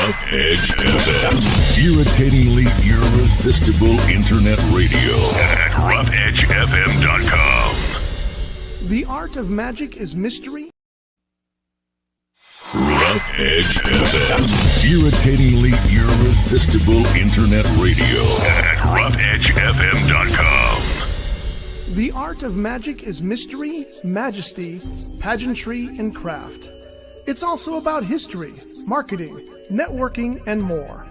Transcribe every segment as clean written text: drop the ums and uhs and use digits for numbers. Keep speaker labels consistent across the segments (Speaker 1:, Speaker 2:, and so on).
Speaker 1: Rough Edge FM. Irritatingly irresistible internet radio at roughedgefm.com.
Speaker 2: The art of magic is mystery.
Speaker 1: Rough Edge FM. Irritatingly irresistible internet radio at roughedgefm.com.
Speaker 2: The art of magic is mystery, majesty, pageantry, and craft. It's also about history, marketing, networking, and more.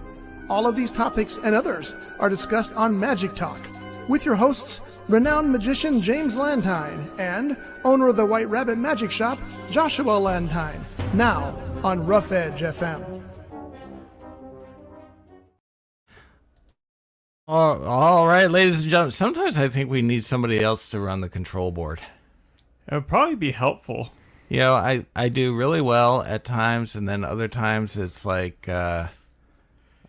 Speaker 2: All of these topics and others are discussed on Magic Talk with your hosts, renowned magician James Lantine and owner of the White Rabbit Magic Shop, Joshua Lantine. Now on Rough Edge FM.
Speaker 3: All right, ladies and gentlemen. Sometimes I think we need somebody else to run the control board.
Speaker 4: It would probably be helpful.
Speaker 3: You know, I do really well at times, and then other times it's like, I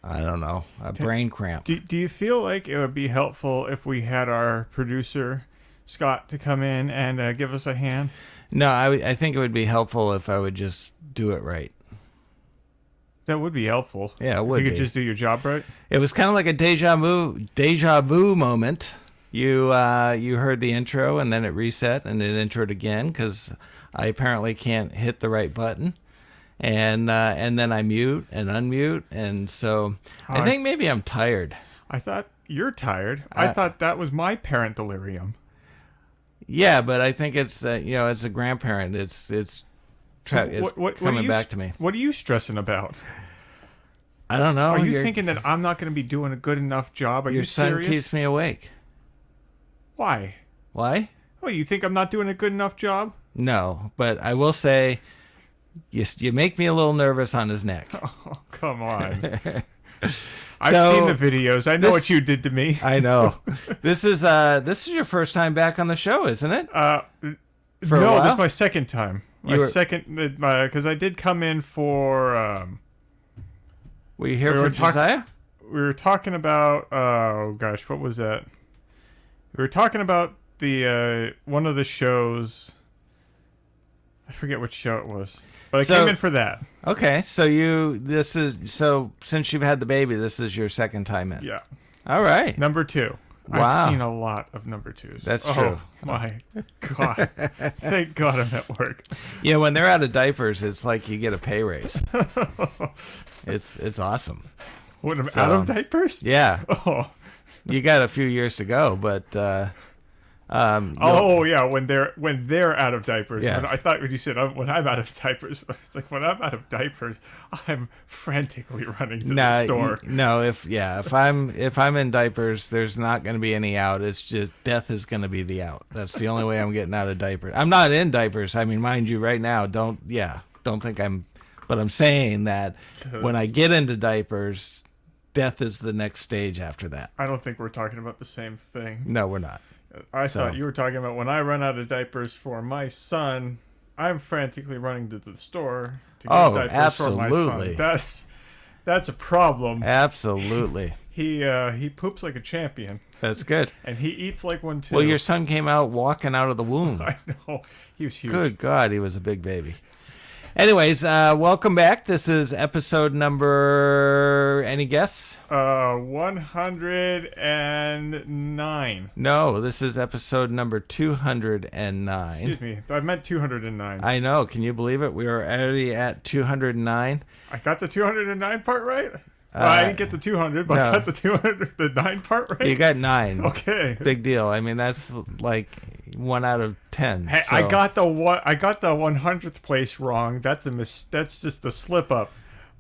Speaker 3: don't know, a brain cramp.
Speaker 4: Do you feel like it would be helpful if we had our producer, Scott, to come in and give us a hand?
Speaker 3: No, I think it would be helpful if I would just do it right.
Speaker 4: That would be helpful.
Speaker 3: Yeah, it would
Speaker 4: If you
Speaker 3: be.
Speaker 4: could just do your job right.
Speaker 3: It was kind of like a deja vu moment. You heard the intro, and then it reset, and it introed again, because I apparently can't hit the right button. And then I mute and unmute, and so I think maybe I'm tired.
Speaker 4: I thought you're tired. I thought that was my parent delirium.
Speaker 3: Yeah, but I think it's it's a grandparent. It's coming back to me.
Speaker 4: What are you stressing about?
Speaker 3: I don't know.
Speaker 4: Are you thinking that I'm not going to be doing a good enough job? Are you serious?
Speaker 3: Your son keeps me awake.
Speaker 4: Why?
Speaker 3: Why?
Speaker 4: Oh, you think I'm not doing a good enough job?
Speaker 3: No, but I will say, you make me a little nervous on his neck.
Speaker 4: Oh, come on. I've seen the videos. I know what you did to me.
Speaker 3: I know. This is your first time back on the show, isn't it?
Speaker 4: No, this is my second time. Because I did come in for.
Speaker 3: Were you here for Josiah?
Speaker 4: We were talking about. Oh gosh, what was that? We were talking about the one of the shows. I forget which show it was, but I came in for that.
Speaker 3: Okay, so since you've had the baby, this is your second time in.
Speaker 4: Yeah.
Speaker 3: All right.
Speaker 4: Number 2.
Speaker 3: Wow.
Speaker 4: I've seen a lot of number 2s.
Speaker 3: That's true.
Speaker 4: Oh my God! Thank God I'm at work.
Speaker 3: Yeah, when they're out of diapers, it's like you get a pay raise. It's awesome.
Speaker 4: When I'm out of diapers?
Speaker 3: Yeah.
Speaker 4: Oh.
Speaker 3: You got a few years to go, but
Speaker 4: when they're out of diapers.
Speaker 3: Yes.
Speaker 4: I thought when you said when I'm out of diapers, it's like when I'm out of diapers, I'm frantically running to the store.
Speaker 3: If I'm in diapers, there's not going to be any out. It's just death is going to be the out. That's the only way I'm getting out of diapers. I'm not in diapers. I mean, mind you, right now, don't think I'm. But I'm saying that when I get into diapers, death is the next stage after that.
Speaker 4: I don't think we're talking about the same thing.
Speaker 3: No, we're not.
Speaker 4: I thought you were talking about when I run out of diapers for my son, I'm frantically running to the store to get diapers for my son. That's a problem.
Speaker 3: Absolutely.
Speaker 4: He poops like a champion.
Speaker 3: That's good.
Speaker 4: And he eats like one too.
Speaker 3: Well, your son came out walking out of the womb.
Speaker 4: I know. He was huge.
Speaker 3: Good God, he was a big baby. Anyways, welcome back. This is episode number, any guess?
Speaker 4: 109.
Speaker 3: No, this is episode number 209.
Speaker 4: Excuse me, I meant 209.
Speaker 3: I know. Can you believe it? We are already at 209.
Speaker 4: I got the 209 part right? Well, I didn't get the 200, but I got the 9 part right?
Speaker 3: You got 9.
Speaker 4: Okay.
Speaker 3: Big deal. I mean, that's like 1 out of 10.
Speaker 4: Hey,
Speaker 3: so.
Speaker 4: I got the 100th place wrong. That's That's just a slip up.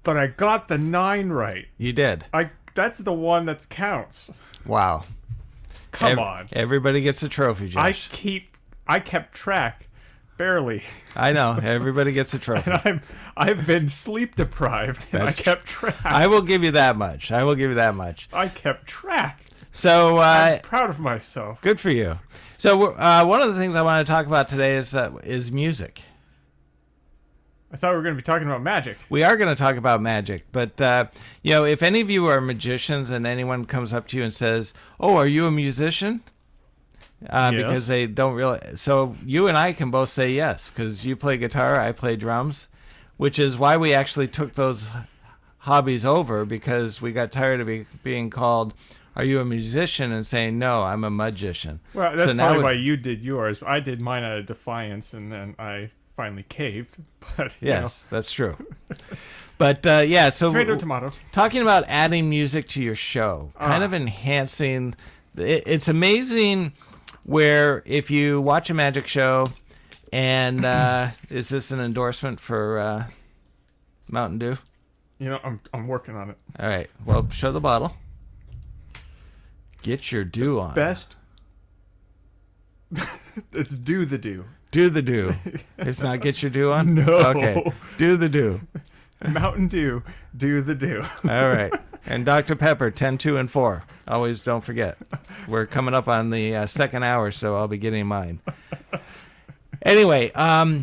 Speaker 4: But I got the 9 right.
Speaker 3: You did.
Speaker 4: That's the one that counts.
Speaker 3: Wow.
Speaker 4: Come on.
Speaker 3: Everybody gets a trophy, Josh.
Speaker 4: I kept track. Barely.
Speaker 3: I know. Everybody gets a trophy.
Speaker 4: And I've been sleep deprived, and I kept track.
Speaker 3: I will give you that much. I
Speaker 4: kept track.
Speaker 3: So
Speaker 4: I'm proud of myself.
Speaker 3: Good for you. So one of the things I want to talk about today is music.
Speaker 4: I thought we were going to be talking about magic.
Speaker 3: We are going to talk about magic, but if any of you are magicians and anyone comes up to you and says, "Oh, are you a musician?"
Speaker 4: Yes.
Speaker 3: Because they don't really. So you and I can both say yes, because you play guitar, I play drums, which is why we actually took those hobbies over because we got tired of being called, "Are you a musician?" and saying, "No, I'm a magician."
Speaker 4: Well, that's
Speaker 3: So now
Speaker 4: probably why you did yours. I did mine out of defiance, and then I finally caved. But
Speaker 3: yes, that's true. But yeah, so
Speaker 4: tomato, tomato.
Speaker 3: Talking about adding music to your show, kind of enhancing. It's amazing where if you watch a magic show, and is this an endorsement for Mountain Dew?
Speaker 4: I'm working on it.
Speaker 3: All right. Well, show the bottle. Get your dew on.
Speaker 4: Best. It's do the do.
Speaker 3: Do the dew. It's not get your dew on?
Speaker 4: No.
Speaker 3: Okay. Do the dew.
Speaker 4: Mountain Dew, do the do.
Speaker 3: All right. And Dr. Pepper, 10, 2, and 4. Always don't forget. We're coming up on the second hour, so I'll be getting mine. Anyway,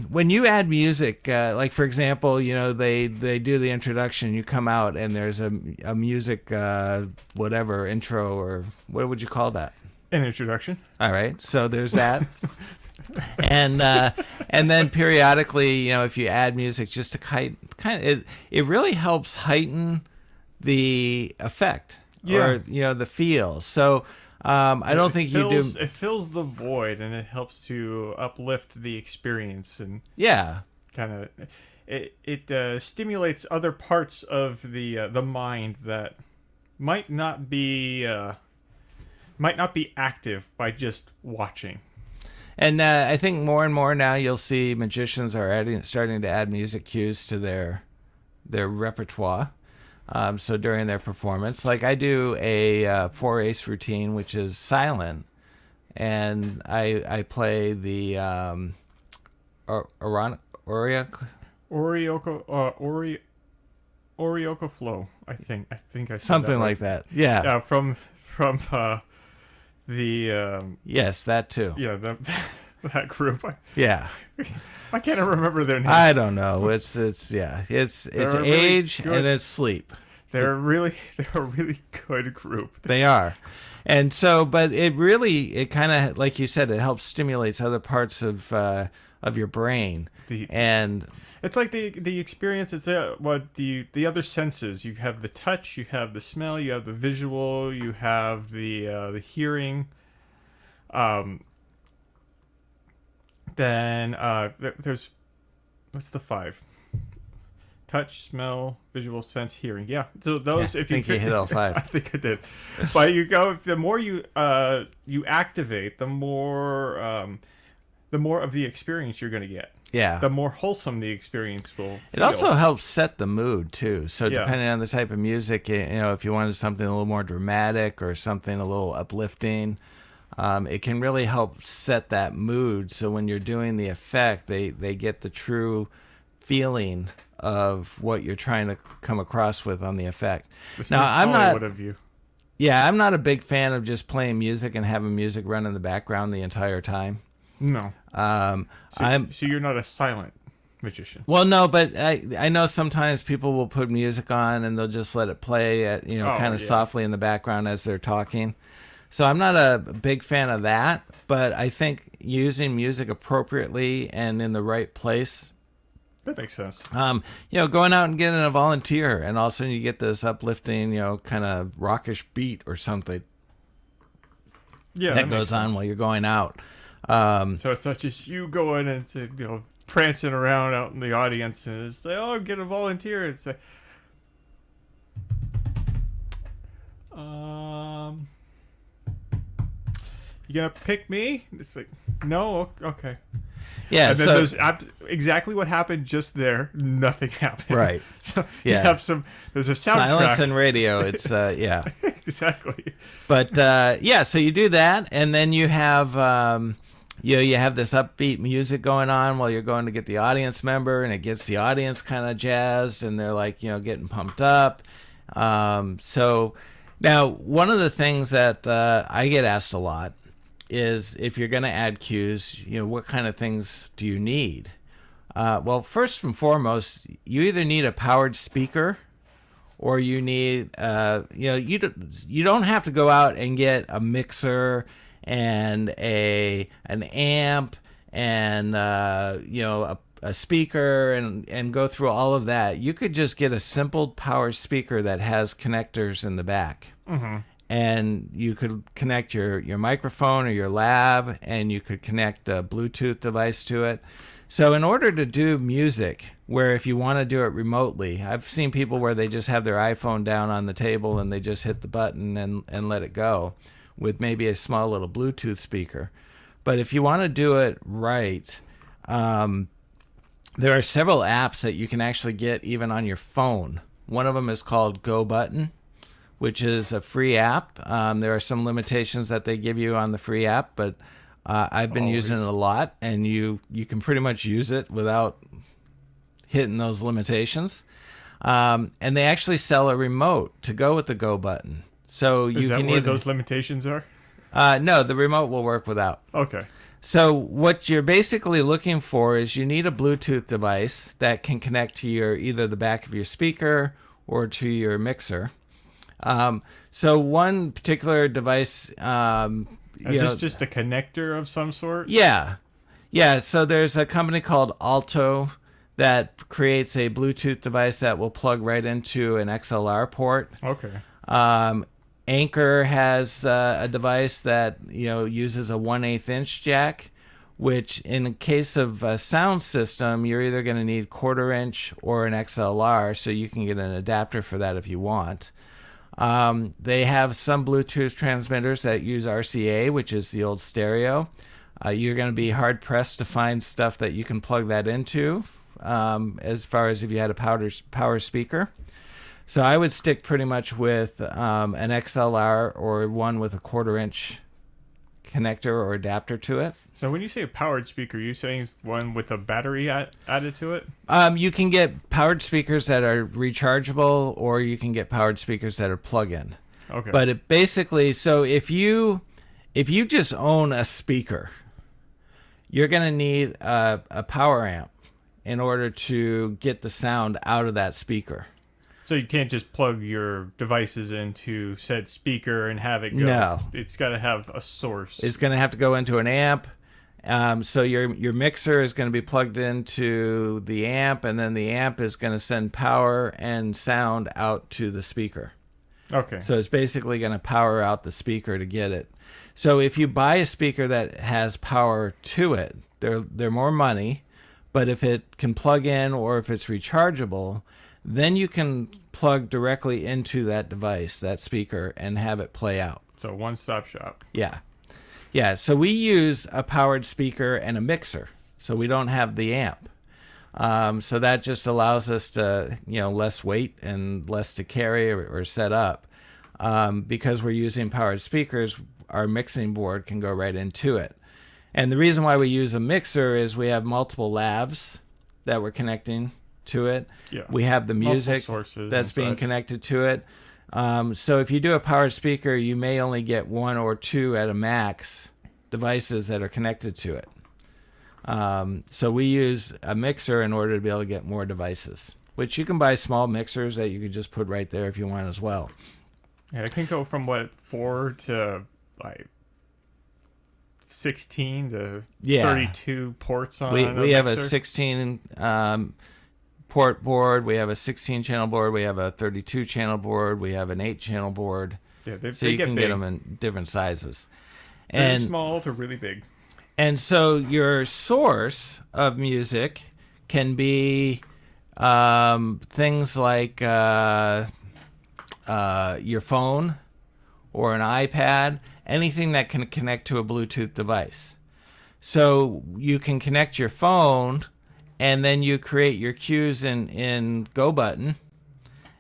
Speaker 3: when you add music, like for example, they do the introduction, you come out and there's a music, whatever, intro, or what would you call that?
Speaker 4: An introduction.
Speaker 3: All right. So there's that. And then periodically, if you add music just to it really helps heighten the effect or, the feel. So I don't think you do.
Speaker 4: It fills the void and it helps to uplift the experience and kind of it stimulates other parts of the mind that might not be active by just watching.
Speaker 3: And I think more and more now you'll see magicians are starting to add music cues to their repertoire. So during their performance, like I do a 4-ace routine, which is silent, and I play the
Speaker 4: Orioco Flow. I think I said
Speaker 3: something
Speaker 4: that
Speaker 3: like that. Yeah.
Speaker 4: From the
Speaker 3: yes, that too.
Speaker 4: Yeah, that group. I can't remember their name.
Speaker 3: I don't know. It's age and it's sleep.
Speaker 4: They're a really good group.
Speaker 3: They are. And so, but it kind of, like you said, it helps stimulates other parts of your brain. And
Speaker 4: it's like the experience. It's the other senses. You have the touch, you have the smell, you have the visual, you have the hearing. Then there's what's the 5? Touch, smell, visual, sense, hearing. Yeah. So those,
Speaker 3: yeah,
Speaker 4: if you
Speaker 3: hit all 5.
Speaker 4: I think I did. But the more you activate, the more of the experience you're going to get.
Speaker 3: Yeah.
Speaker 4: The more wholesome the experience will feel.
Speaker 3: It also helps set the mood too. So depending on the type of music, if you wanted something a little more dramatic or something a little uplifting, it can really help set that mood. So when you're doing the effect, they get the true feeling of what you're trying to come across with on the effect. I'm not a big fan of just playing music and having music run in the background the entire time.
Speaker 4: No. So you're not a silent magician.
Speaker 3: Well, no, but I know sometimes people will put music on and they'll just let it play at, kind of softly in the background as they're talking. So I'm not a big fan of that, but I think using music appropriately and in the right place.
Speaker 4: That makes sense.
Speaker 3: Going out and getting a volunteer and all of a sudden you get this uplifting, kind of rockish beat or something.
Speaker 4: Yeah,
Speaker 3: that goes on while you're going out.
Speaker 4: So it's not just you going and prancing around out in the audience and say, "Oh, get a volunteer," and say, "You gonna pick me?" It's like, "No, okay."
Speaker 3: Yeah,
Speaker 4: and then there's exactly what happened just there. Nothing happened.
Speaker 3: Right.
Speaker 4: So you have there's a soundtrack.
Speaker 3: Silence and radio. It's yeah.
Speaker 4: Exactly.
Speaker 3: But so you do that, and then you have you have this upbeat music going on while you're going to get the audience member, and it gets the audience kind of jazzed, and they're like getting pumped up. So now one of the things that I get asked a lot is if you're going to add cues, what kind of things do you need? Well, first and foremost, you either need a powered speaker or you need, you don't have to go out and get a mixer and an amp and, a a speaker and go through all of that. You could just get a simple power speaker that has connectors in the back.
Speaker 4: Mm-hmm.
Speaker 3: And you could connect your microphone or your lab, and you could connect a Bluetooth device to it. So in order to do music, where if you want to do it remotely, I've seen people where they just have their iPhone down on the table and they just hit the button and let it go with maybe a small little Bluetooth speaker. But if you want to do it right, there are several apps that you can actually get even on your phone. One of them is called GoButton, which is a free app. There are some limitations that they give you on the free app, but I've been using it a lot, and you can pretty much use it without hitting those limitations. And they actually sell a remote to go with the GoButton. So you
Speaker 4: Is that
Speaker 3: can
Speaker 4: where
Speaker 3: either,
Speaker 4: those limitations are?
Speaker 3: no, the remote will work without.
Speaker 4: Okay.
Speaker 3: So what you're basically looking for is you need a Bluetooth device that can connect to either the back of your speaker or to your mixer. So one particular device,
Speaker 4: Is this just a connector of some sort?
Speaker 3: Yeah. So there's a company called Alto that creates a Bluetooth device that will plug right into an XLR port.
Speaker 4: Okay.
Speaker 3: Anchor has a device that uses a 1/8 inch jack, which in the case of a sound system, you're either going to need 1/4 inch or an XLR, so you can get an adapter for that if you want. They have some Bluetooth transmitters that use RCA, which is the old stereo. You're going to be hard pressed to find stuff that you can plug that into, as far as if you had a power speaker. So I would stick pretty much with an XLR or one with a 1/4 inch connector or adapter to it.
Speaker 4: So when you say a powered speaker, you're saying it's one with a battery added to it?
Speaker 3: You can get powered speakers that are rechargeable, or you can get powered speakers that are plug-in.
Speaker 4: Okay.
Speaker 3: But it basically, so if you just own a speaker, you're going to need a power amp in order to get the sound out of that speaker.
Speaker 4: So you can't just plug your devices into said speaker and have it go.
Speaker 3: No.
Speaker 4: It's got to have a source.
Speaker 3: It's going to have to go into an amp. So your mixer is going to be plugged into the amp, and then the amp is going to send power and sound out to the speaker.
Speaker 4: Okay.
Speaker 3: So it's basically going to power out the speaker to get it. So if you buy a speaker that has power to it, they're more money, but if it can plug in or if it's rechargeable, then you can plug directly into that device, that speaker, and have it play out.
Speaker 4: So one-stop shop.
Speaker 3: Yeah, so we use a powered speaker and a mixer, so we don't have the amp. So that just allows us to, less weight and less to carry or set up. Because we're using powered speakers, our mixing board can go right into it. And the reason why we use a mixer is we have multiple lavs that we're connecting to it.
Speaker 4: Yeah.
Speaker 3: We have the music that's being connected to it. So if you do a powered speaker, you may only get one or two at a max devices that are connected to it. So we use a mixer in order to be able to get more devices, which you can buy small mixers that you could just put right there if you want as well.
Speaker 4: Yeah, it can go from 4 to 16 to 32 ports on.
Speaker 3: We have a 16 port board. We have a 16 channel board. We have a 32 channel board. We have an 8 channel board.
Speaker 4: Yeah,
Speaker 3: so you can get them in different sizes.
Speaker 4: Really small to really big.
Speaker 3: And so your source of music can be things like your phone or an iPad, anything that can connect to a Bluetooth device. So you can connect your phone, and then you create your cues in GoButton,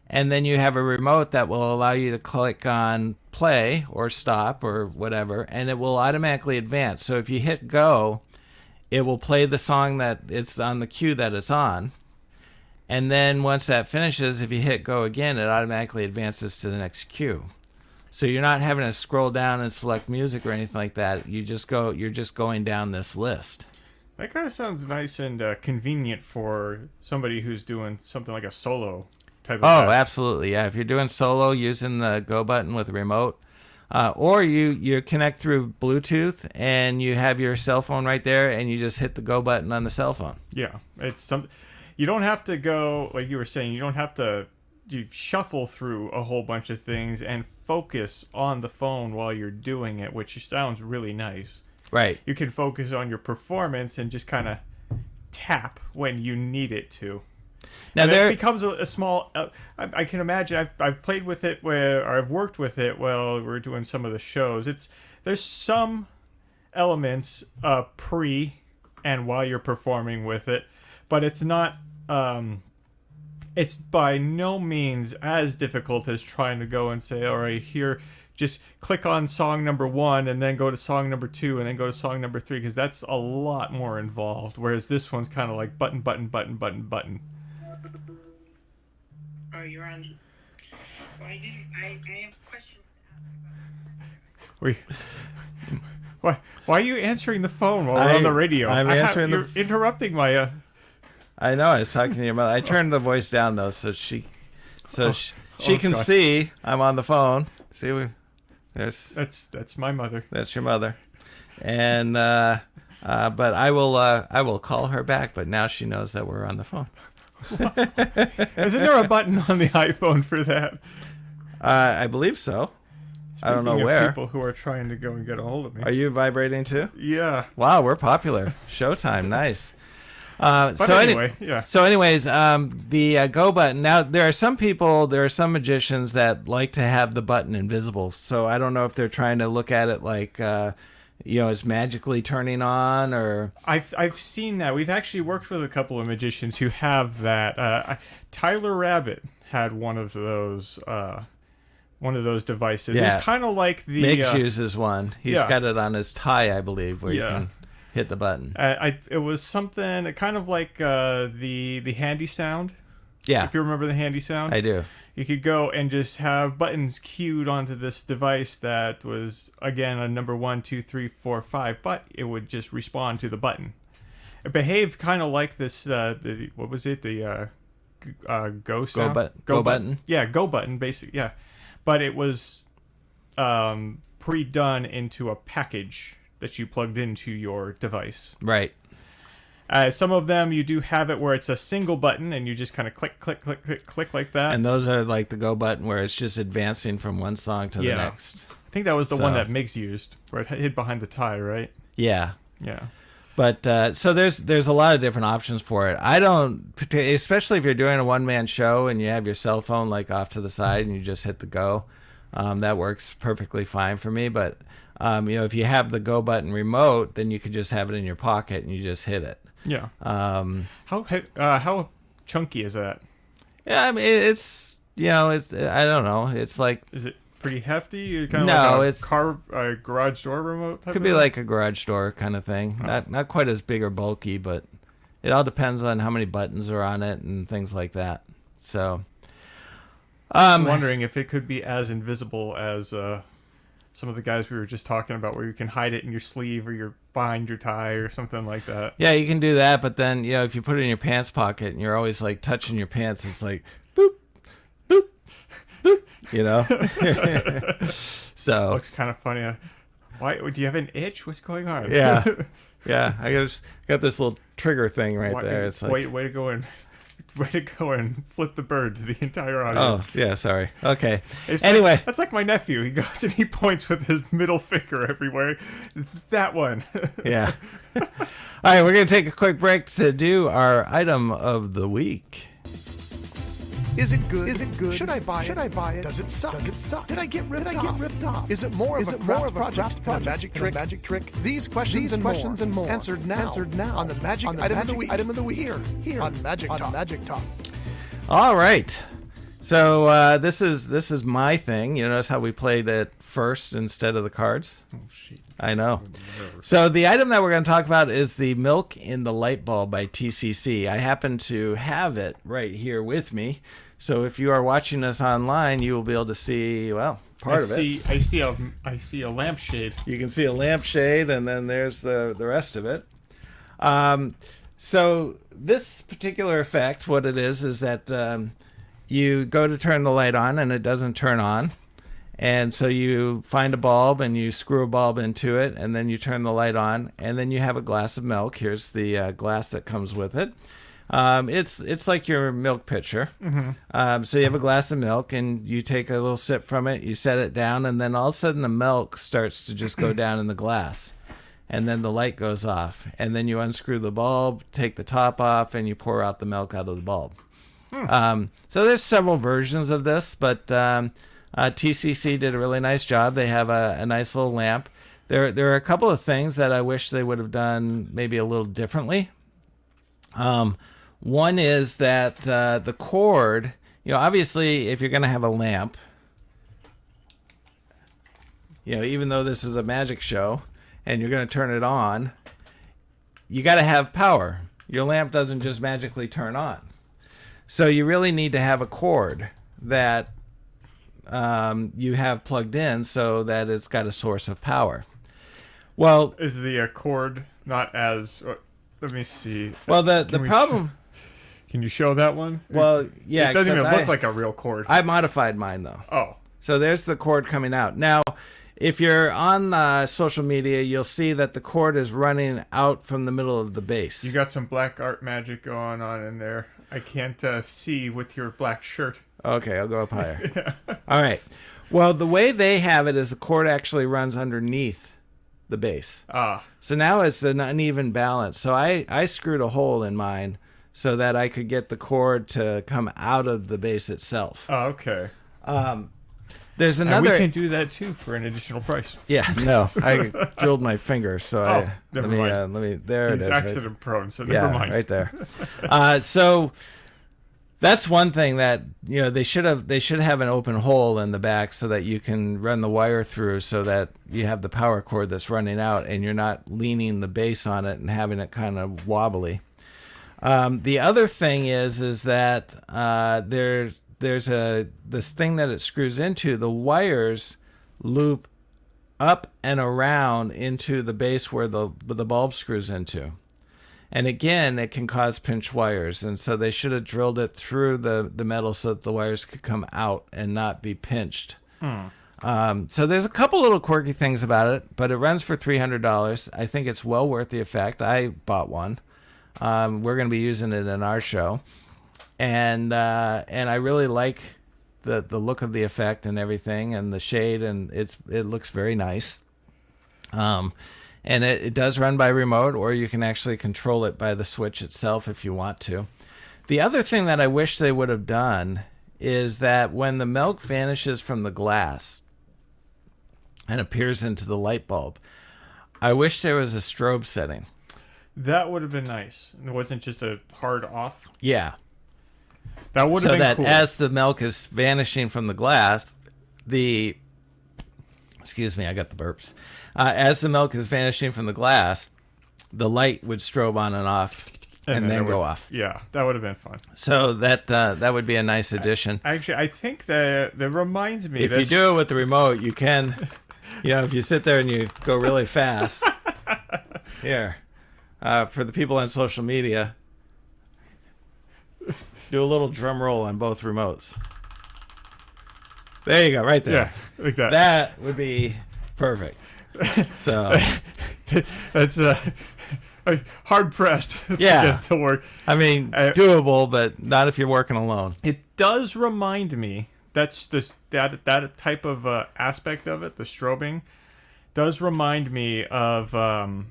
Speaker 3: and then you have a remote that will allow you to click on play or stop or whatever, and it will automatically advance. So if you hit go, it will play the song that it's on the cue that it's on. And then once that finishes, if you hit go again, it automatically advances to the next cue. So you're not having to scroll down and select music or anything like that. You're just going down this list.
Speaker 4: That kind of sounds nice and convenient for somebody who's doing something like a solo type of task.
Speaker 3: Absolutely. Yeah, if you're doing solo using the GoButton with a remote, Or you connect through Bluetooth and you have your cell phone right there and you just hit the go button on the cell phone.
Speaker 4: Yeah, you don't have to go, like you were saying, you don't have to shuffle through a whole bunch of things and focus on the phone while you're doing it, which sounds really nice.
Speaker 3: Right.
Speaker 4: You can focus on your performance and just kind of tap when you need it to. Now it becomes a small. I can imagine. I've played with it or I've worked with it while we're doing some of the shows. There's some elements pre and while you're performing with it, but it's not. It's by no means as difficult as trying to go and say, all right, here, just click on song number 1 and then go to song number 2 and then go to song number 3, because that's a lot more involved. Whereas this one's kind of like button, button, button, button, button.
Speaker 5: Oh, you're on. Well, I have questions to ask
Speaker 4: about. Why are you answering the phone while we're on the radio? You're interrupting my.
Speaker 3: I know. I was talking to your mother. I turned the voice down though, so she can see I'm on the phone. See,
Speaker 4: that's my mother.
Speaker 3: That's your mother, and but I will call her back. But now she knows that we're on the phone.
Speaker 4: Isn't there a button on the iPhone for that?
Speaker 3: I believe so. I don't know
Speaker 4: Speaking of
Speaker 3: where.
Speaker 4: People who are trying to go and get a hold of me.
Speaker 3: Are you vibrating too?
Speaker 4: Yeah.
Speaker 3: Wow, we're popular. Showtime, nice.
Speaker 4: So
Speaker 3: anyways, the go button. Now there are some magicians that like to have the button invisible. So I don't know if they're trying to look at it like, it's magically turning on, or
Speaker 4: I've seen that. We've actually worked with a couple of magicians who have that. Tyler Rabbit had one of those devices.
Speaker 3: Yeah.
Speaker 4: It's kind of like the
Speaker 3: Miggs uses one. He's got it on his tie, I believe, where you can hit the button.
Speaker 4: It was something kind of like the Handy Sound.
Speaker 3: Yeah.
Speaker 4: If you remember the Handy Sound.
Speaker 3: I do.
Speaker 4: You could go and just have buttons cued onto this device that was, again, a number 1, 2, 3, 4, 5, but it would just respond to the button. It behaved kind of like this, what was it? The Go sound?
Speaker 3: Go button?
Speaker 4: Yeah, Go button, basically, yeah. But it was pre-done into a package that you plugged into your device.
Speaker 3: Right.
Speaker 4: Some of them you do have it where it's a single button and you just kind of click, click, click, click, click like that.
Speaker 3: And those are like the go button where it's just advancing from one song to the next.
Speaker 4: I think that was the one that Miggs used, where it hid behind the tie, right?
Speaker 3: Yeah.
Speaker 4: Yeah.
Speaker 3: But so there's a lot of different options for it. I don't, especially if you're doing a one-man show and you have your cell phone like off to the side and you just hit the go. That works perfectly fine for me. But if you have the go button remote, then you could just have it in your pocket and you just hit it.
Speaker 4: Yeah. How chunky is that?
Speaker 3: Yeah, I mean it's I don't know. It's like,
Speaker 4: is it pretty hefty? Kind of
Speaker 3: no,
Speaker 4: like
Speaker 3: it's
Speaker 4: a garage door remote type.
Speaker 3: Could be like a garage door kind of thing. Oh. Not quite as big or bulky, but it all depends on how many buttons are on it and things like that. So
Speaker 4: I'm wondering if it could be as invisible as some of the guys we were just talking about, where you can hide it in your sleeve or you're behind your tie or something like that.
Speaker 3: Yeah, you can do that, but then if you put it in your pants pocket and you're always like touching your pants, it's like boop, boop, boop. So
Speaker 4: it looks kind of funny. Why do you have an itch? What's going on?
Speaker 3: Yeah, yeah. I got this little trigger thing right there. It's like
Speaker 4: way to go and flip the bird to the entire audience.
Speaker 3: Oh, yeah, sorry. Okay.
Speaker 4: Anyway. That's like my nephew. He goes and he points with his middle finger everywhere. That one.
Speaker 3: Yeah. All right, we're going to take a quick break to do our item of the week.
Speaker 2: Is it good? Is it good? Should I buy it? Does it suck? Did I get ripped off? Is it more of a craft project, magic trick? These questions and more answered now on the magic item of the week here on Magic Talk.
Speaker 3: All right. So this is my thing. You notice how we played it first instead of the cards?
Speaker 4: Oh shit.
Speaker 3: I know. So the item that we're going to talk about is the Milk in the Light Bulb by TCC. I happen to have it right here with me. So if you are watching us online, you will be able to see, part of it.
Speaker 4: I see a lampshade.
Speaker 3: You can see a lampshade, and then there's the rest of it. So this particular effect, what it is that you go to turn the light on, and it doesn't turn on. And so you find a bulb and you screw a bulb into it, and then you turn the light on, and then you have a glass of milk. Here's the glass that comes with it. It's like your milk pitcher. So you have a glass of milk, and you take a little sip from it. You set it down, and then all of a sudden the milk starts to just go down in the glass, and then the light goes off, and then you unscrew the bulb, take the top off, and you pour out the milk out of the bulb. So there's several versions of this, but TCC did a really nice job. They have a nice little lamp. There are a couple of things that I wish they would have done maybe a little differently. One is that the cord, obviously if you're going to have a lamp, even though this is a magic show and you're going to turn it on, you got to have power. Your lamp doesn't just magically turn on. So you really need to have a cord that you have plugged in so that it's got a source of power. Well,
Speaker 4: is the cord not as... let me see.
Speaker 3: Well, the problem...
Speaker 4: Can you show that one?
Speaker 3: Well, yeah.
Speaker 4: It doesn't even look like a real cord.
Speaker 3: I modified mine, though.
Speaker 4: Oh.
Speaker 3: So there's the cord coming out. Now, if you're on social media, you'll see that the cord is running out from the middle of the base.
Speaker 4: You got some black art magic going on in there. I can't see with your black shirt.
Speaker 3: Okay, I'll go up higher. Yeah. All right. Well, the way they have it is the cord actually runs underneath the base. So now it's an uneven balance. So I screwed a hole in mine so that I could get the cord to come out of the base itself.
Speaker 4: Oh, okay.
Speaker 3: There's another...
Speaker 4: And we can do that too for an additional price.
Speaker 3: Yeah, no. I drilled my finger, so
Speaker 4: never mind.
Speaker 3: let me there
Speaker 4: He's
Speaker 3: it is.
Speaker 4: accident prone, so never mind.
Speaker 3: Right there. So that's one thing that they should have an open hole in the back so that you can run the wire through, so that you have the power cord that's running out and you're not leaning the base on it and having it kind of wobbly. The other thing is that there's this thing that it screws into. The wires loop up and around into the base where the bulb screws into. And again, it can cause pinch wires, and so they should have drilled it through the metal so that the wires could come out and not be pinched. So there's a couple little quirky things about it, but it runs for $300. I think it's well worth the effect. I bought one. We're going to be using it in our show, and I really like the look of the effect and everything, and the shade, and it looks very nice. And it does run by remote, or you can actually control it by the switch itself if you want to. The other thing that I wish they would have done is that when the milk vanishes from the glass and appears into the light bulb, I wish there was a strobe setting.
Speaker 4: That would have been nice. It wasn't just a hard off.
Speaker 3: Yeah.
Speaker 4: That would have been cool.
Speaker 3: So that as the milk is vanishing from the glass, excuse me, I got the burps. As the milk is vanishing from the glass, the light would strobe on and off and then go off.
Speaker 4: Yeah, that would have been fun.
Speaker 3: So that would be a nice addition.
Speaker 4: Actually, I think that reminds me.
Speaker 3: If you do it with the remote, you can, if you sit there and you go really fast. Here, for the people on social media, do a little drum roll on both remotes. There you go, right there.
Speaker 4: Yeah, like that.
Speaker 3: That would be perfect. So
Speaker 4: that's hard pressed to get to work.
Speaker 3: I mean, doable, but not if you're working alone.
Speaker 4: It does remind me, that type of aspect of it, the strobing, does remind me of when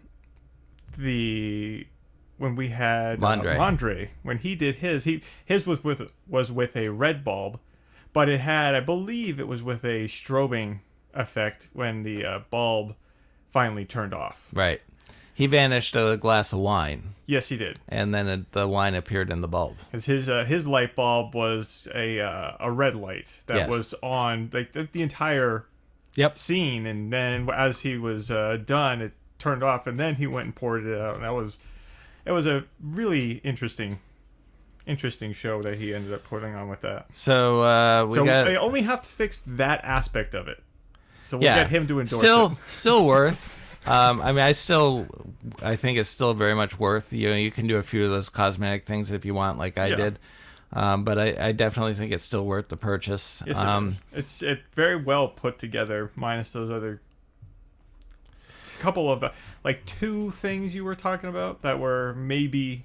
Speaker 4: we had Mondre, when he did his was with a red bulb, but it had, I believe it was with a strobing effect when the bulb finally turned off.
Speaker 3: Right. He vanished a glass of wine.
Speaker 4: Yes, he did.
Speaker 3: And then the wine appeared in the bulb.
Speaker 4: Because his light bulb was a red light that was on like the entire scene, and then as he was done, it turned off, and then he went and poured it out, and it was a really interesting show that he ended up putting on with that.
Speaker 3: So
Speaker 4: they only have to fix that aspect of it. So we'll get him to endorse it.
Speaker 3: Still worth. I mean, I think it's still very much worth. You can do a few of those cosmetic things if you want, like I did. But I definitely think it's still worth the purchase.
Speaker 4: Yes, it's very well put together, minus those other couple of like two things you were talking about that were maybe,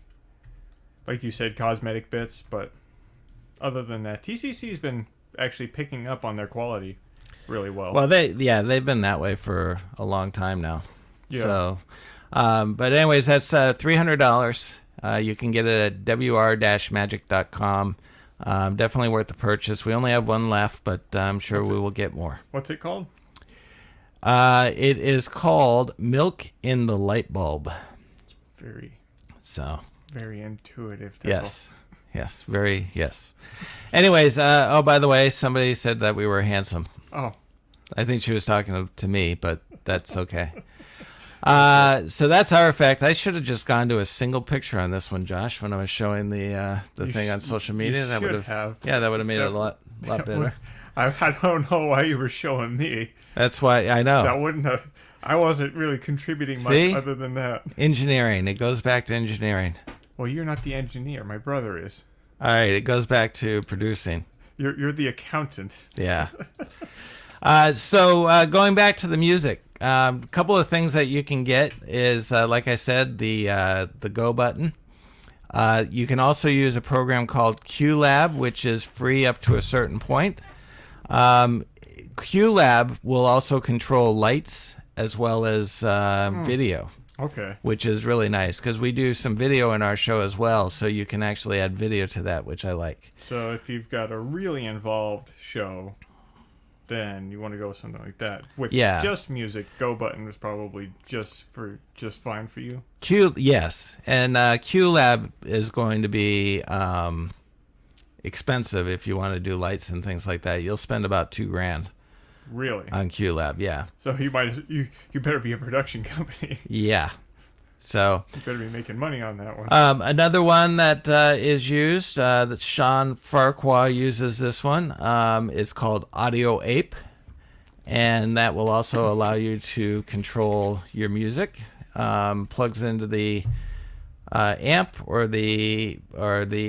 Speaker 4: like you said, cosmetic bits. But other than that, TCC's been actually picking up on their quality really well.
Speaker 3: Well, they've been that way for a long time now.
Speaker 4: Yeah.
Speaker 3: So, but anyways, that's $300. You can get it at wr-magic.com. Definitely worth the purchase. We only have one left, but I'm sure we will get more.
Speaker 4: What's it called?
Speaker 3: It is called Milk in the Light Bulb.
Speaker 4: Very intuitive.
Speaker 3: Yes, very, yes. Anyways, by the way, somebody said that we were handsome.
Speaker 4: Oh.
Speaker 3: I think she was talking to me, but that's okay. So that's our effect. I should have just gone to a single picture on this one, Josh, when I was showing the thing on social media. That would have. Yeah, that would have made it a lot better.
Speaker 4: I don't know why you were showing me.
Speaker 3: That's why I know.
Speaker 4: That wouldn't have. I wasn't really contributing much other than that.
Speaker 3: Engineering. It goes back to engineering.
Speaker 4: Well, you're not the engineer. My brother is.
Speaker 3: All right. It goes back to producing.
Speaker 4: You're the accountant.
Speaker 3: Yeah. So going back to the music, a couple of things that you can get is, like I said, the Go button. You can also use a program called QLab, which is free up to a certain point. QLab will also control lights as well as video.
Speaker 4: Okay.
Speaker 3: Which is really nice because we do some video in our show as well, so you can actually add video to that, which I like.
Speaker 4: So if you've got a really involved show, then you want to go with something like that. With just music, Go button is probably just fine for you.
Speaker 3: Yes, and QLab is going to be expensive if you want to do lights and things like that. You'll spend about $2,000.
Speaker 4: Really?
Speaker 3: On QLab, yeah.
Speaker 4: So you better be a production company.
Speaker 3: Yeah. So
Speaker 4: you better be making money on that one.
Speaker 3: Another one that is used, that Sean Farquhar uses this one, is called Audio Ape, and that will also allow you to control your music. Plugs into the amp or the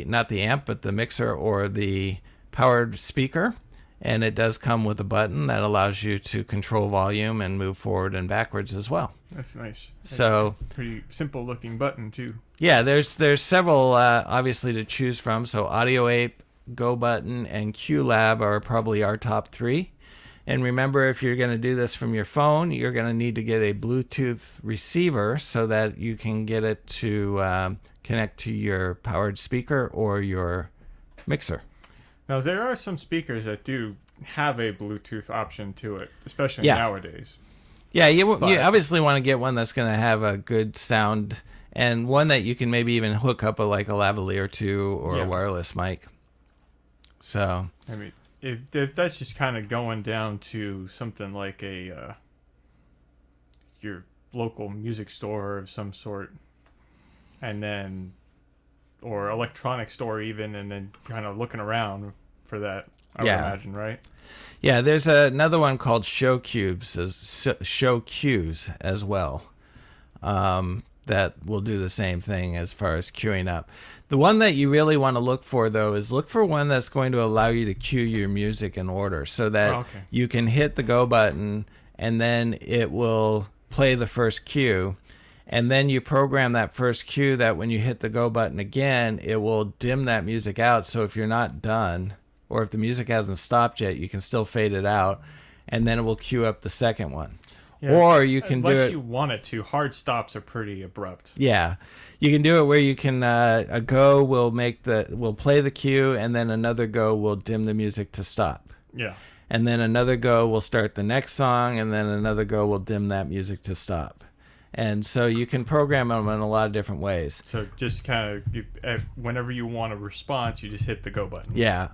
Speaker 3: not the amp, but the mixer or the powered speaker. And it does come with a button that allows you to control volume and move forward and backwards as well.
Speaker 4: That's nice.
Speaker 3: So
Speaker 4: pretty simple looking button too.
Speaker 3: Yeah, there's several obviously to choose from. So Audio Ape, Go button, and QLab are probably our top three. And remember, if you're going to do this from your phone, you're going to need to get a Bluetooth receiver so that you can get it to connect to your powered speaker or your mixer.
Speaker 4: Now, there are some speakers that do have a Bluetooth option to it, especially nowadays.
Speaker 3: Yeah, you obviously want to get one that's going to have a good sound and one that you can maybe even hook up like a lavalier to or a wireless mic. So,
Speaker 4: I mean, if that's just kind of going down to something like a your local music store of some sort, and then or electronic store even, and then kind of looking around for that, I would imagine, right?
Speaker 3: Yeah, there's another one called Show Cues as well, that will do the same thing as far as queuing up. The one that you really want to look for, though, is look for one that's going to allow you to cue your music in order so that you can hit the Go button and then it will play the first cue. And then you program that first cue that when you hit the Go button again, it will dim that music out. So if you're not done, or if the music hasn't stopped yet, you can still fade it out, and then it will cue up the second one. Yeah, or you can do it...
Speaker 4: Unless you want it to. Hard stops are pretty abrupt.
Speaker 3: Yeah. You can do it where you can... a Go will play the cue, and then another Go will dim the music to stop.
Speaker 4: Yeah.
Speaker 3: And then another Go will start the next song, and then another Go will dim that music to stop. And so you can program them in a lot of different ways.
Speaker 4: So just kind of, whenever you want a response, you just hit the Go button.
Speaker 3: Yeah,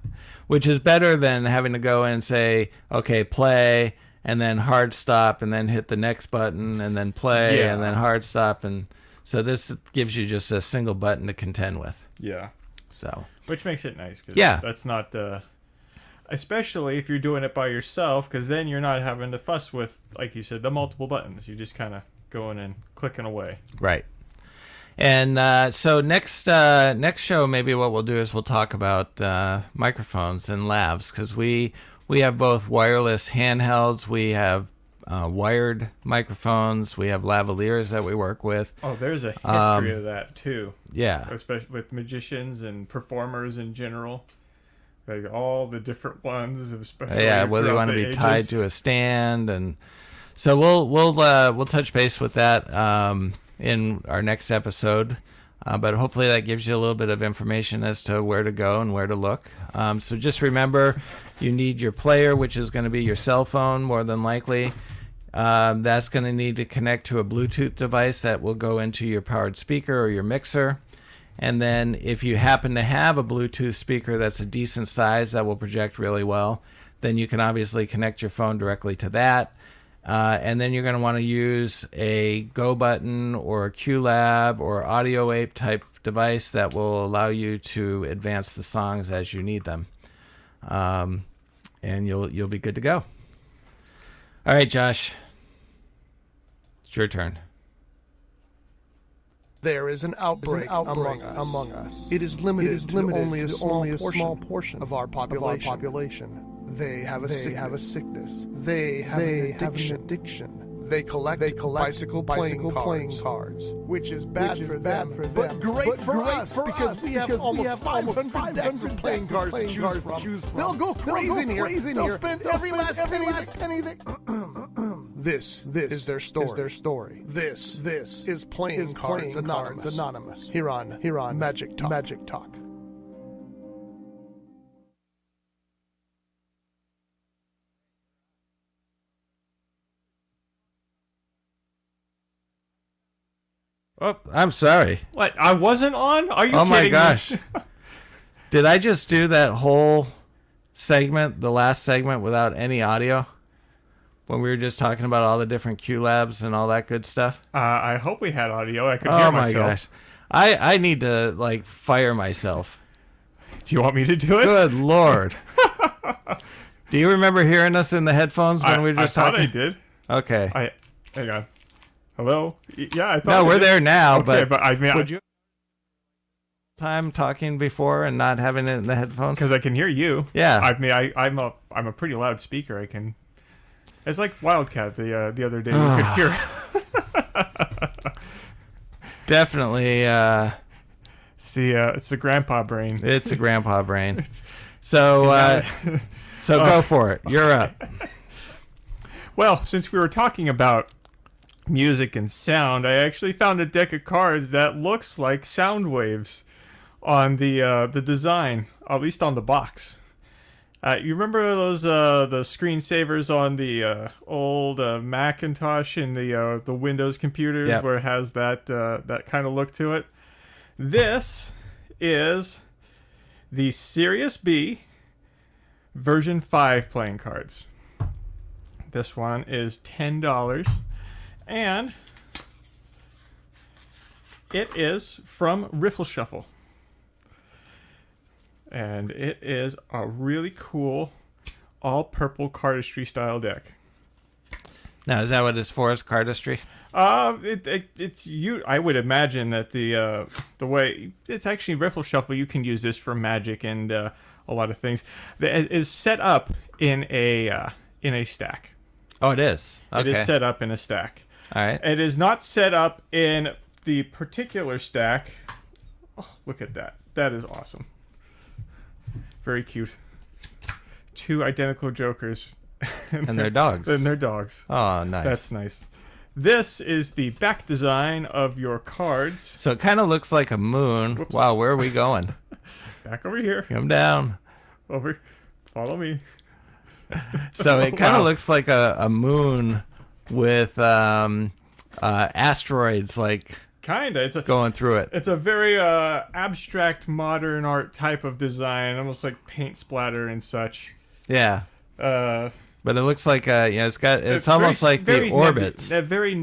Speaker 3: which is better than having to go in and say, okay, play, and then hard stop, and then hit the next button, and then play, and then hard stop. And so this gives you just a single button to contend with.
Speaker 4: Yeah.
Speaker 3: So.
Speaker 4: Which makes it nice. Cause that's not, especially if you're doing it by yourself, because then you're not having to fuss with, like you said, the multiple buttons. You just kind of going and clicking away.
Speaker 3: Right. And so next show, maybe what we'll do is we'll talk about microphones and lavs, because we have both wireless handhelds, we have wired microphones, we have lavaliers that we work with.
Speaker 4: Oh, there's a history of that too.
Speaker 3: Yeah.
Speaker 4: Especially with magicians and performers in general. Like all the different ones, especially
Speaker 3: whether they want to be
Speaker 4: ages.
Speaker 3: tied to a stand, and so we'll touch base with that in our next episode. But hopefully that gives you a little bit of information as to where to go and where to look. So just remember, you need your player, which is going to be your cell phone more than likely. That's going to need to connect to a Bluetooth device that will go into your powered speaker or your mixer. And then if you happen to have a Bluetooth speaker that's a decent size that will project really well, then you can obviously connect your phone directly to that. And then you're going to want to use a Go Button or a QLab or Audio Ape type device that will allow you to advance the songs as you need them. And you'll be good to go. All right, Josh. It's your turn.
Speaker 2: There is an outbreak, among us. It is limited to only a small portion of our population. They have a sickness. They have an addiction. They collect bicycle playing cards, which is bad for them, but great for us because we have almost 500 decks of playing cards to choose from. They'll go crazy in here. They'll spend every last penny they... This is their story. This is Playing Cards Anonymous. Here on Magic Talk.
Speaker 3: Oh, I'm sorry.
Speaker 4: What? I wasn't on? Are you kidding me?
Speaker 3: Oh my gosh. Did I just do that whole segment, the last segment, without any audio? When we were just talking about all the different QLabs and all that good stuff?
Speaker 4: I hope we had audio. I could hear
Speaker 3: Oh my
Speaker 4: myself.
Speaker 3: gosh. I need to, fire myself.
Speaker 4: Do you want me to do it?
Speaker 3: Good Lord. Do you remember hearing us in the headphones when we were just
Speaker 4: I
Speaker 3: talking?
Speaker 4: thought I did.
Speaker 3: Okay.
Speaker 4: Hang on. Hello? Yeah, I thought
Speaker 3: No,
Speaker 4: I
Speaker 3: we're
Speaker 4: did.
Speaker 3: there now,
Speaker 4: Okay,
Speaker 3: but
Speaker 4: I mean,
Speaker 3: would you time talking before and not having it in the headphones?
Speaker 4: because I can hear you.
Speaker 3: Yeah.
Speaker 4: I mean, I'm a pretty loud speaker. I can. It's like Wildcat the other day. You could hear.
Speaker 3: Definitely.
Speaker 4: See, it's the grandpa brain.
Speaker 3: It's a grandpa brain. So, go for it. You're up.
Speaker 4: Well, since we were talking about music and sound, I actually found a deck of cards that looks like sound waves on the design, at least on the box. You remember those the screensavers on the old Macintosh and the Windows computers,
Speaker 3: Yep.
Speaker 4: where it has that kind of look to it? This is the Sirius B version 5 playing cards. This one is $10, and it is from Riffle Shuffle. And it is a really cool all-purple cardistry style deck.
Speaker 3: Now, is that what it's for? Is cardistry?
Speaker 4: It's you. I would imagine that the way it's actually Riffle Shuffle, you can use this for Magic and a lot of things. It is set up in a stack.
Speaker 3: Oh, it is. Okay.
Speaker 4: It is set up in a stack.
Speaker 3: All right.
Speaker 4: It is not set up in the particular stack. Oh, look at that. That is awesome. Very cute. 2 identical Jokers.
Speaker 3: And their dogs.
Speaker 4: And their dogs.
Speaker 3: Oh, nice.
Speaker 4: That's nice. This is the back design of your cards.
Speaker 3: So it kind of looks like a moon.
Speaker 4: Whoops.
Speaker 3: Wow, where are we going?
Speaker 4: Back over here.
Speaker 3: Come down.
Speaker 4: Over. Follow me.
Speaker 3: So it kind of
Speaker 4: Wow.
Speaker 3: looks like a moon with asteroids
Speaker 4: Kinda.
Speaker 3: going through it.
Speaker 4: It's a very abstract modern art type of design, almost like paint splatter and such.
Speaker 3: Yeah. But it looks like it's almost
Speaker 4: very-
Speaker 3: like
Speaker 4: very
Speaker 3: the orbits.
Speaker 4: Very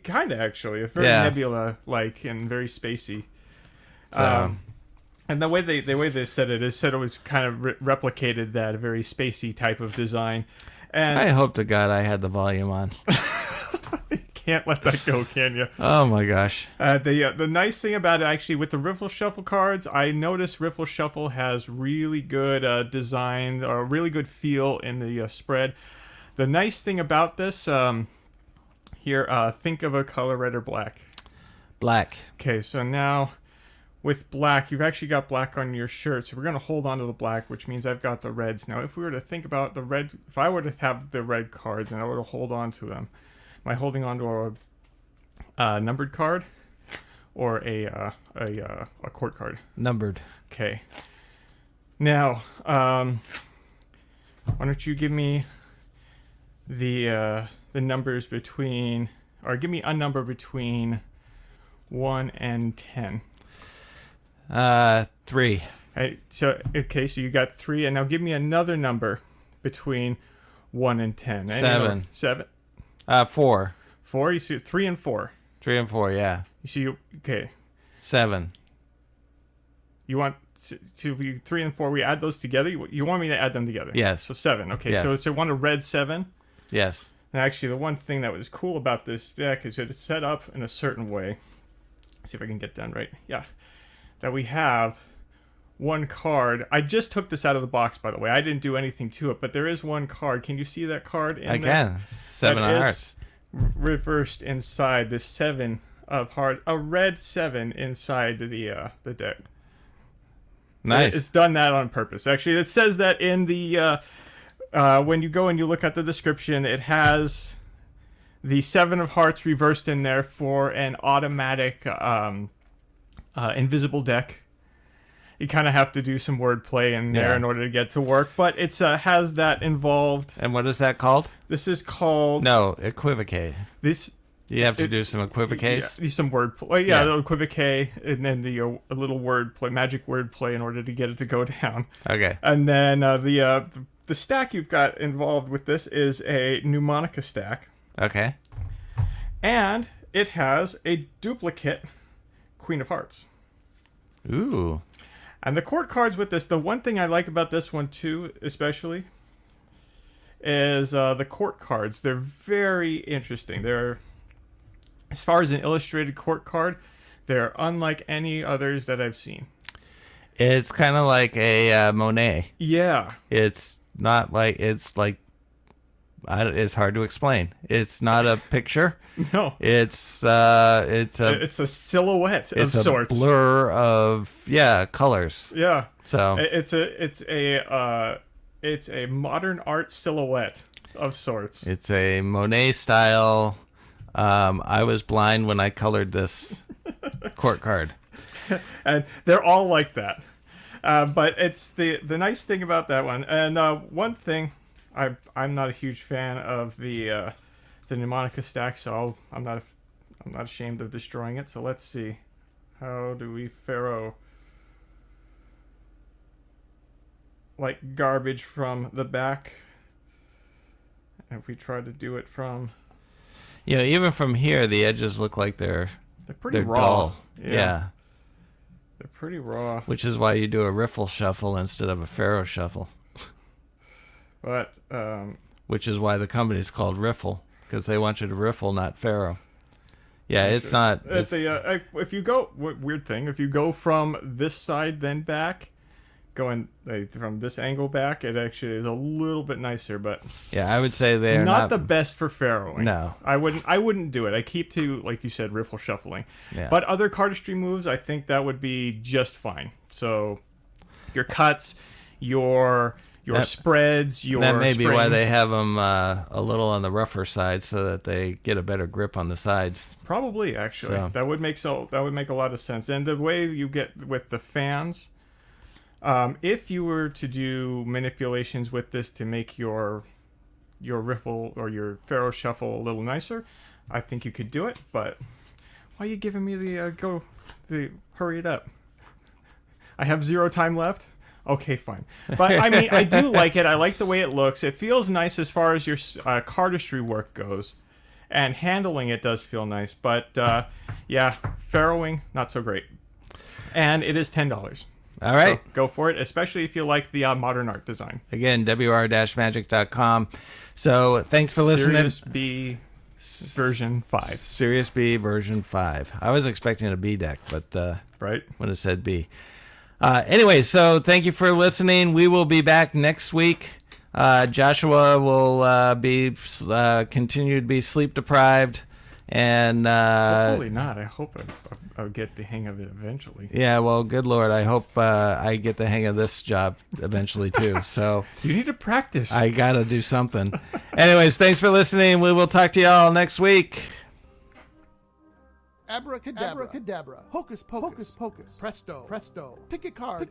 Speaker 4: kind of actually. It's very
Speaker 3: Yeah.
Speaker 4: nebula-like and very spacey.
Speaker 3: So,
Speaker 4: And the way they said it was kind of replicated that very spacey type of design. And
Speaker 3: I hope to God I had the volume on.
Speaker 4: can't let that go, can you?
Speaker 3: Oh my gosh.
Speaker 4: The nice thing about it, actually, with the Riffle Shuffle cards, I noticed Riffle Shuffle has really good design, or really good feel in the spread. The nice thing about this, here, think of a color, red or black.
Speaker 3: Black.
Speaker 4: Okay, so now with black, you've actually got black on your shirt, so we're going to hold on to the black, which means I've got the reds. Now, if we were to think about the red, if I were to have the red cards and I were to hold on to them, am I holding on to a numbered card or a court card?
Speaker 3: Numbered.
Speaker 4: Okay. Now, why don't you give me the numbers between, or give me a number between 1 and 10.
Speaker 3: 3.
Speaker 4: So you got 3, and now give me another number between 1 and 10.
Speaker 3: 7.
Speaker 4: 7.
Speaker 3: 4.
Speaker 4: 4. You see 3 and 4.
Speaker 3: 3 and 4. Yeah.
Speaker 4: You see, okay.
Speaker 3: 7.
Speaker 4: You want to be 3 and 4? We add those together. You want me to add them together?
Speaker 3: Yes.
Speaker 4: So 7. Okay.
Speaker 3: Yes.
Speaker 4: So want a red 7.
Speaker 3: Yes.
Speaker 4: And actually, the one thing that was cool about this deck is it's set up in a certain way. Let's see if I can get done right. Yeah. That we have one card. I just took this out of the box, by the way. I didn't do anything to it, but there is one card. Can you see that card in there?
Speaker 3: I can. 7 of hearts.
Speaker 4: Reversed inside the 7 of hearts. A red 7 inside the deck.
Speaker 3: Nice.
Speaker 4: It's done that on purpose. Actually, it says that in the when you go and you look at the description, it has the 7 of hearts reversed in there for an automatic invisible deck. You kind of have to do some wordplay in there in order to get to work, but it's has that involved.
Speaker 3: And what is that called?
Speaker 4: This is called
Speaker 3: equivocate.
Speaker 4: this.
Speaker 3: You have to do some equivocates.
Speaker 4: Yeah, some wordplay. Yeah, the equivocate, and then the a little wordplay, magic wordplay, in order to get it to go down.
Speaker 3: Okay.
Speaker 4: And then the stack you've got involved with this is a Mnemonica stack.
Speaker 3: Okay.
Speaker 4: And it has a duplicate Queen of Hearts.
Speaker 3: Ooh.
Speaker 4: And the court cards with this, the one thing I like about this one too, especially, is the court cards. They're very interesting. They're, as far as an illustrated court card, they're unlike any others that I've seen.
Speaker 3: It's kind of like a Monet.
Speaker 4: Yeah.
Speaker 3: It's not like, it's like, it's hard to explain. It's not a picture.
Speaker 4: No.
Speaker 3: It's a
Speaker 4: silhouette of sorts.
Speaker 3: It's a blur of colors.
Speaker 4: Yeah.
Speaker 3: So
Speaker 4: it's a modern art silhouette of sorts.
Speaker 3: It's a Monet style. I was blind when I colored this court card.
Speaker 4: And they're all like that. But it's the nice thing about that one. And one thing, I'm not a huge fan of the Mnemonica stack, so I'm not ashamed of destroying it. So let's see, how do we Pharaoh like garbage from the back? And if we try to do it from,
Speaker 3: even from here, the edges look like they're
Speaker 4: pretty raw.
Speaker 3: Dull.
Speaker 4: Yeah. They're pretty raw.
Speaker 3: Which is why you do a riffle shuffle instead of a Pharaoh shuffle.
Speaker 4: But
Speaker 3: which is why the company's called Riffle, because they want you to riffle, not Pharaoh. Yeah, it's not.
Speaker 4: It's if you go, weird thing, if you go from this side then back, going from this angle back, it actually is a little bit nicer. But
Speaker 3: yeah, I would say they're
Speaker 4: not the best for Pharaohing.
Speaker 3: No,
Speaker 4: I wouldn't do it. I keep to, like you said, riffle shuffling.
Speaker 3: Yeah.
Speaker 4: But other cardistry moves, I think that would be just fine. So your cuts, your spreads, your
Speaker 3: that may be why
Speaker 4: springs.
Speaker 3: they have them a little on the rougher side, so that they get a better grip on the sides.
Speaker 4: Probably, actually, that would make a lot of sense. And the way you get with the fans, if you were to do manipulations with this to make your riffle or your Pharaoh shuffle a little nicer, I think you could do it. But why are you giving me the hurry it up? I have 0 time left. Okay, fine. But, I mean, I do like it. I like the way it looks. It feels nice as far as your cardistry work goes. And handling it does feel nice. But, Pharaohing, not so great. And it is $10.
Speaker 3: All right.
Speaker 4: So go for it, especially if you like the modern art design.
Speaker 3: Again, wr-magic.com. So thanks for listening.
Speaker 4: version 5.
Speaker 3: Sirius B version 5. I was expecting a B deck, but
Speaker 4: Right.
Speaker 3: when it said B. Anyway, so thank you for listening. We will be back next week. Joshua will be continue to be sleep deprived, and
Speaker 4: Hopefully not. I hope I'll get the hang of it eventually.
Speaker 3: yeah. Well, good Lord, I hope I get the hang of this job eventually too. So
Speaker 4: You need to practice.
Speaker 3: I gotta do something. Anyways, thanks for listening. We will talk to y'all next week.
Speaker 2: Abracadabra. Hocus pocus. Presto. Pick a card.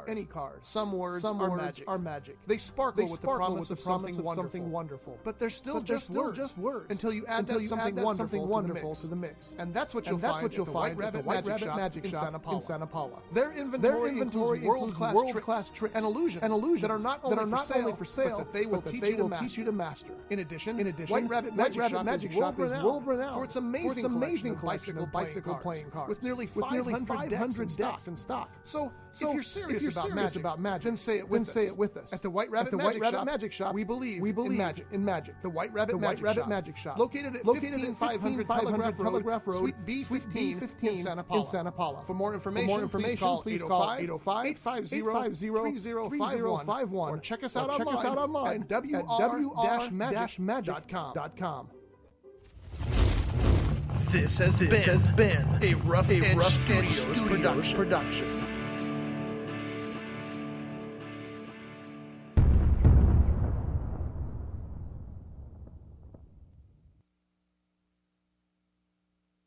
Speaker 2: Any card. Some words are magic. They sparkle with the promise of something wonderful. But they're still just words. Until you add something wonderful to the mix. And that's what you'll find at the White Rabbit Magic Shop in Santa Paula. Their inventory includes world-class tricks and illusions that are not only for sale, but that they will teach you to master. In addition, White Rabbit Magic Shop is world-renowned for its amazing bicycle playing cards with nearly 500 decks in stock. So if you're serious about magic, then say it with us. At the White Rabbit Magic Shop, we believe in magic. The White Rabbit Magic Shop, located at 15500 Telegraph Road, Suite B15 in Santa Paula. For more information, please call 805-850-3051 or check us out online at wr-magic.com. This has been a Rough Edge Studios production.